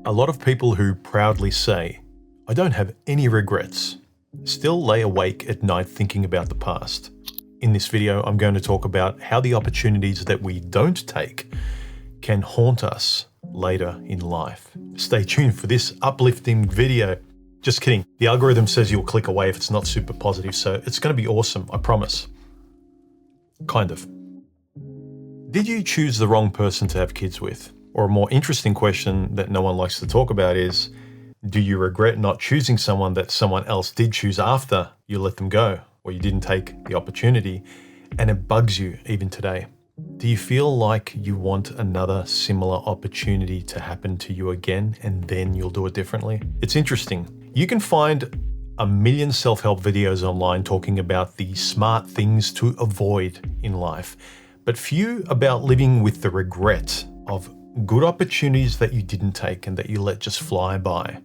A lot of people who proudly say, "I don't have any regrets," still lay awake at night thinking about the past. In this video, I'm going to talk about how the opportunities that we don't take can haunt us later in life. Stay tuned for this uplifting video. Just kidding. The algorithm says you'll click away if it's not super positive, so it's going to be awesome, I promise. Kind of. Did you choose the wrong person to have kids with? Or a more interesting question that no one likes to talk about is, do you regret not choosing someone that someone else did choose after you let them go, or you didn't take the opportunity, and it bugs you even today? Do you feel like you want another similar opportunity to happen to you again, and then you'll do it differently? It's interesting. You can find a million self-help videos online talking about the smart things to avoid in life, but few about living with the regret of good opportunities that you didn't take and that you let just fly by.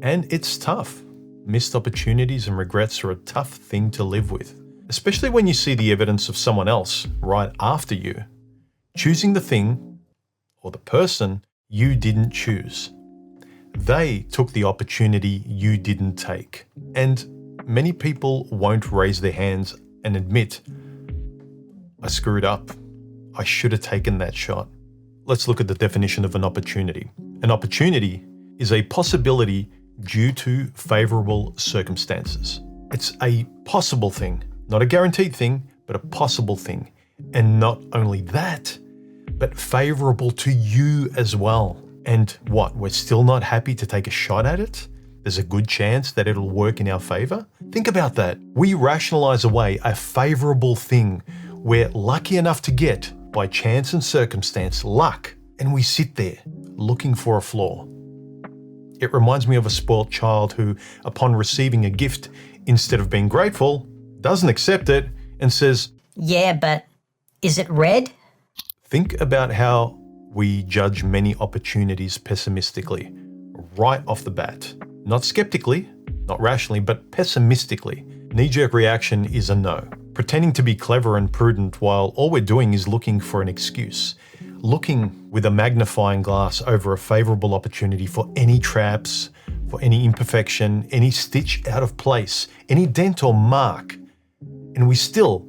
And it's tough. Missed opportunities and regrets are a tough thing to live with, especially when you see the evidence of someone else right after you choosing the thing or the person you didn't choose. They took the opportunity you didn't take. And many people won't raise their hands and admit, I screwed up. I should have taken that shot. Let's look at the definition of an opportunity. An opportunity is a possibility due to favorable circumstances. It's a possible thing, not a guaranteed thing, but a possible thing. And not only that, but favorable to you as well. And what, we're still not happy to take a shot at it? There's a good chance that it'll work in our favor? Think about that. We rationalize away a favorable thing we're lucky enough to get by chance and circumstance, luck, and we sit there looking for a flaw. It reminds me of a spoilt child who, upon receiving a gift, instead of being grateful, doesn't accept it and says, "Yeah, but is it red?" Think about how we judge many opportunities pessimistically, right off the bat. Not skeptically, not rationally, but pessimistically. Knee-jerk reaction is a no. Pretending to be clever and prudent while all we're doing is looking for an excuse. Looking with a magnifying glass over a favorable opportunity for any traps, for any imperfection, any stitch out of place, any dent or mark. And we still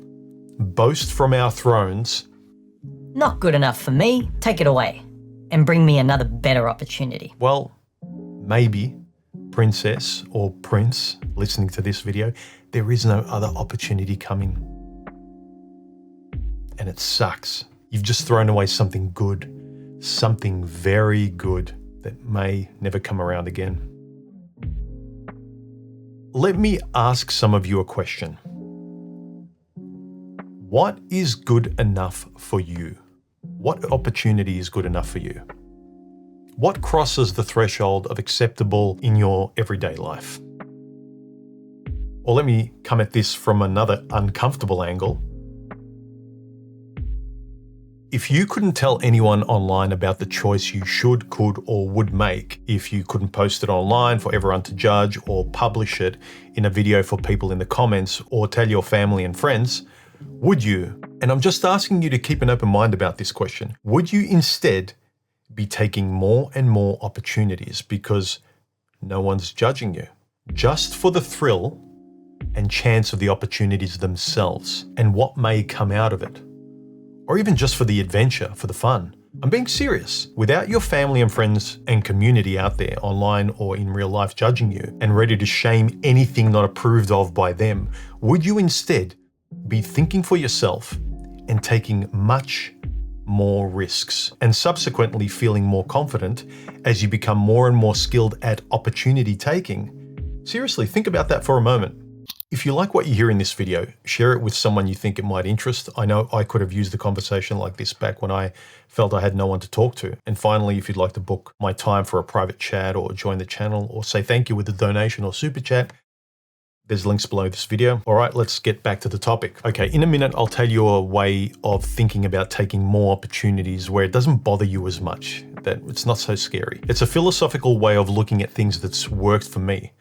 boast from our thrones, "Not good enough for me, take it away and bring me another better opportunity." Well, maybe, princess or prince listening to this video, there is no other opportunity coming. And it sucks. You've just thrown away something good, something very good that may never come around again. Let me ask some of you a question. What is good enough for you? What opportunity is good enough for you? What crosses the threshold of acceptable in your everyday life? Or let me come at this from another uncomfortable angle. If you couldn't tell anyone online about the choice you should, could, or would make, if you couldn't post it online for everyone to judge or publish it in a video for people in the comments or tell your family and friends, would you? And I'm just asking you to keep an open mind about this question. Would you instead be taking more and more opportunities because no one's judging you, just for the thrill and chance of the opportunities themselves and what may come out of it? Or even just for the adventure, for the fun? I'm being serious. Without your family and friends and community out there online or in real life judging you and ready to shame anything not approved of by them, would you instead be thinking for yourself and taking much more risks and subsequently feeling more confident as you become more and more skilled at opportunity taking? Seriously, think about that for a moment. If you like what you hear in this video, share it with someone you think it might interest. I know I could have used a conversation like this back when I felt I had no one to talk to. And finally, if you'd like to book my time for a private chat or join the channel or say thank you with a donation or super chat, there's links below this video. All right, let's get back to the topic. Okay, in a minute, I'll tell you a way of thinking about taking more opportunities where it doesn't bother you as much, that it's not so scary. It's a philosophical way of looking at things that's worked for me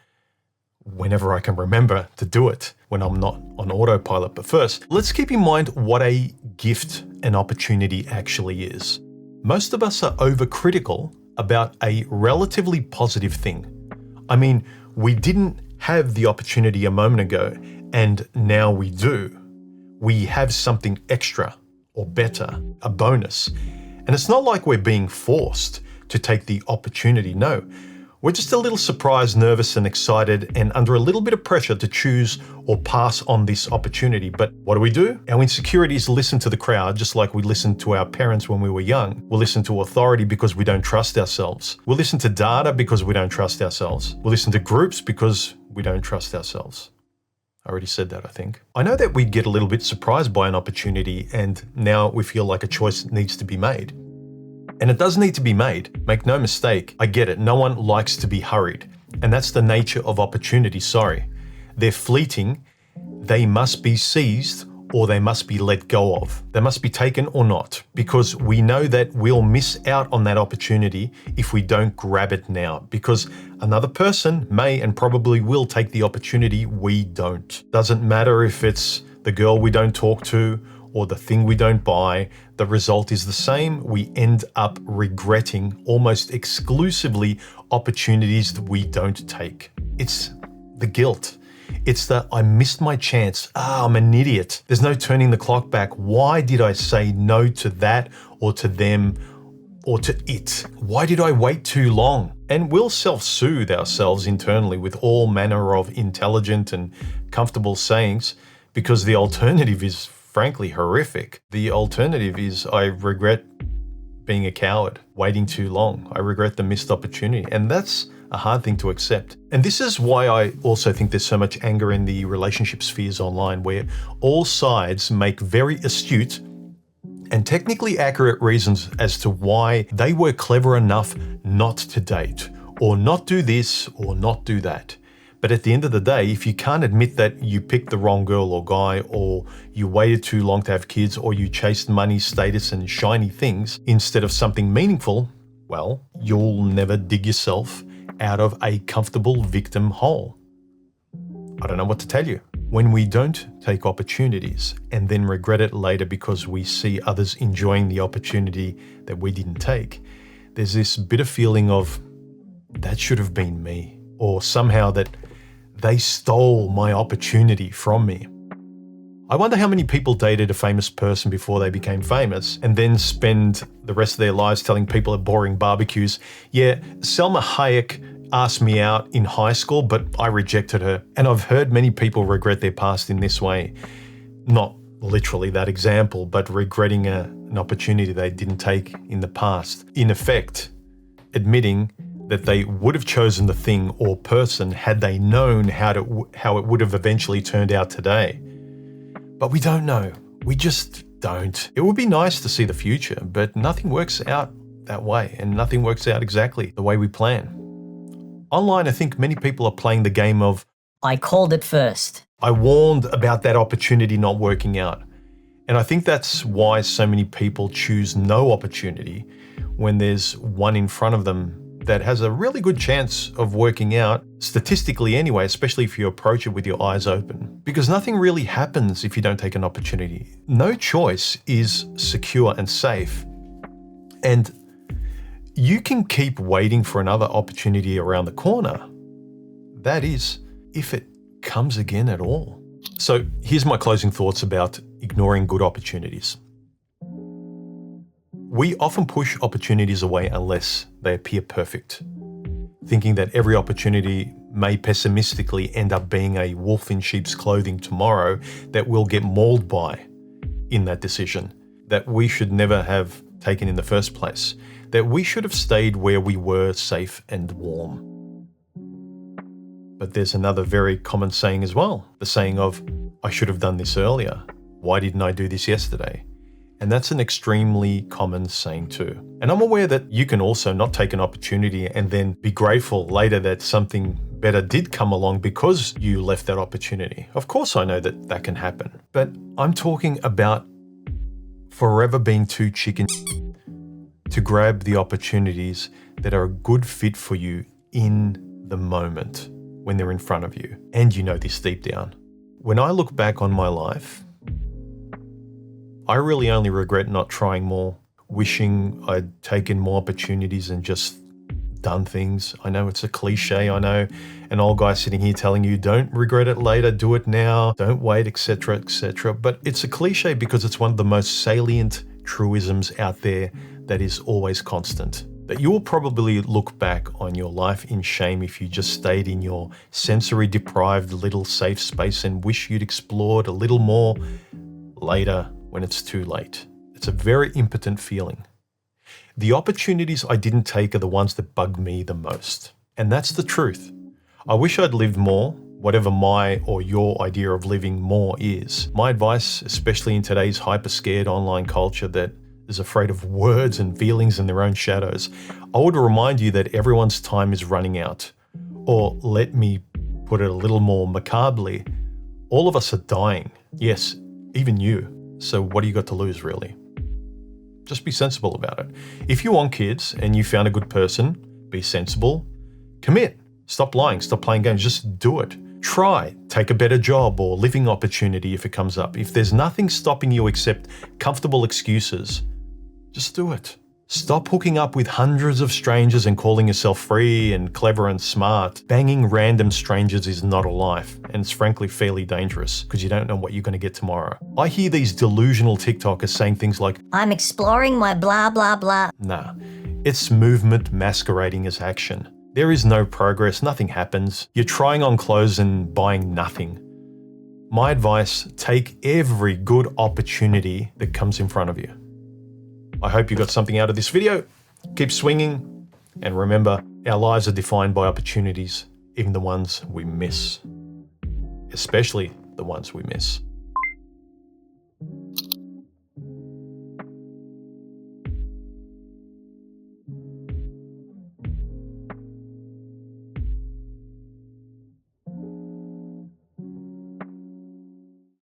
whenever I can remember to do it when I'm not on autopilot. But first, let's keep in mind what a gift an opportunity actually is. Most of us are overcritical about a relatively positive thing. I mean, we didn't have the opportunity a moment ago, and now we do. We have something extra or better, a bonus. And it's not like we're being forced to take the opportunity. No, we're just a little surprised, nervous, and excited, and under a little bit of pressure to choose or pass on this opportunity. But what do? Our insecurities listen to the crowd, just like we listened to our parents when we were young. We'll listen to authority because we don't trust ourselves. We'll listen to data because we don't trust ourselves. We'll listen to groups because we don't trust ourselves. I already said that, I think. I know that we get a little bit surprised by an opportunity, and now we feel like a choice needs to be made. And it does need to be made. Make no mistake, I get it. No one likes to be hurried. And that's the nature of opportunity, sorry. They're fleeting. They must be seized or they must be let go of. They must be taken or not, because we know that we'll miss out on that opportunity if we don't grab it now, because another person may and probably will take the opportunity we don't. Doesn't matter if it's the girl we don't talk to or the thing we don't buy, the result is the same. We end up regretting almost exclusively opportunities that we don't take. It's the guilt. It's the, I missed my chance. I'm an idiot. There's no turning the clock back. Why did I say no to that or to them or to it? Why did I wait too long? And we'll self-soothe ourselves internally with all manner of intelligent and comfortable sayings, because the alternative is frankly horrific. The alternative is, I regret being a coward, waiting too long. I regret the missed opportunity. And that's a hard thing to accept. And this is why I also think there's so much anger in the relationship spheres online, where all sides make very astute and technically accurate reasons as to why they were clever enough not to date, or not do this, or not do that. But at the end of the day, if you can't admit that you picked the wrong girl or guy, or you waited too long to have kids, or you chased money, status, and shiny things instead of something meaningful, well, you'll never dig yourself out of a comfortable victim hole. I don't know what to tell you. When we don't take opportunities and then regret it later because we see others enjoying the opportunity that we didn't take, there's this bitter feeling of, that should have been me, or somehow that they stole my opportunity from me. I wonder how many people dated a famous person before they became famous and then spend the rest of their lives telling people at boring barbecues, yeah, Selma Hayek asked me out in high school, but I rejected her. And I've heard many people regret their past in this way. Not literally that example, but regretting an opportunity they didn't take in the past. In effect, admitting that they would have chosen the thing or person had they known how it would have eventually turned out today. But we don't know. We just don't. It would be nice to see the future, but nothing works out that way, and nothing works out exactly the way we plan. Online, I think many people are playing the game of, I called it first. I warned about that opportunity not working out. And I think that's why so many people choose no opportunity when there's one in front of them that has a really good chance of working out, statistically anyway, especially if you approach it with your eyes open. Because nothing really happens if you don't take an opportunity. No choice is secure and safe. And you can keep waiting for another opportunity around the corner. That is, if it comes again at all. So here's my closing thoughts about ignoring good opportunities. We often push opportunities away unless they appear perfect, thinking that every opportunity may pessimistically end up being a wolf in sheep's clothing tomorrow that we'll get mauled by in that decision, that we should never have taken in the first place, that we should have stayed where we were, safe and warm. But there's another very common saying as well, the saying of, I should have done this earlier. Why didn't I do this yesterday? And that's an extremely common saying too. And I'm aware that you can also not take an opportunity and then be grateful later that something better did come along because you left that opportunity. Of course I know that that can happen. But I'm talking about forever being too chicken to grab the opportunities that are a good fit for you in the moment when they're in front of you. And you know this deep down. When I look back on my life, I really only regret not trying more, wishing I'd taken more opportunities and just done things. I know it's a cliche. I know an old guy sitting here telling you, don't regret it later, do it now, don't wait, etc., etc. But it's a cliche because it's one of the most salient truisms out there that is always constant. That you will probably look back on your life in shame if you just stayed in your sensory deprived little safe space and wish you'd explored a little more later when it's too late. It's a very impotent feeling. The opportunities I didn't take are the ones that bug me the most. And that's the truth. I wish I'd lived more, whatever my or your idea of living more is. My advice, especially in today's hyper-scared online culture that is afraid of words and feelings and their own shadows, I would remind you that everyone's time is running out. Or let me put it a little more macabrely, all of us are dying. Yes, even you. So what do you got to lose, really? Just be sensible about it. If you want kids and you found a good person, be sensible. Commit. Stop lying. Stop playing games. Just do it. Try. Take a better job or living opportunity if it comes up. If there's nothing stopping you except comfortable excuses, just do it. Stop hooking up with hundreds of strangers and calling yourself free and clever and smart. Banging random strangers is not a life, and it's frankly fairly dangerous because you don't know what you're going to get tomorrow. I hear these delusional TikTokers saying things like, I'm exploring my blah, blah, blah. nah, it's movement masquerading as action. There is no progress, nothing happens. You're trying on clothes and buying nothing. My advice, take every good opportunity that comes in front of you. I hope you got something out of this video. Keep swinging, and remember, our lives are defined by opportunities, even the ones we miss. Especially the ones we miss.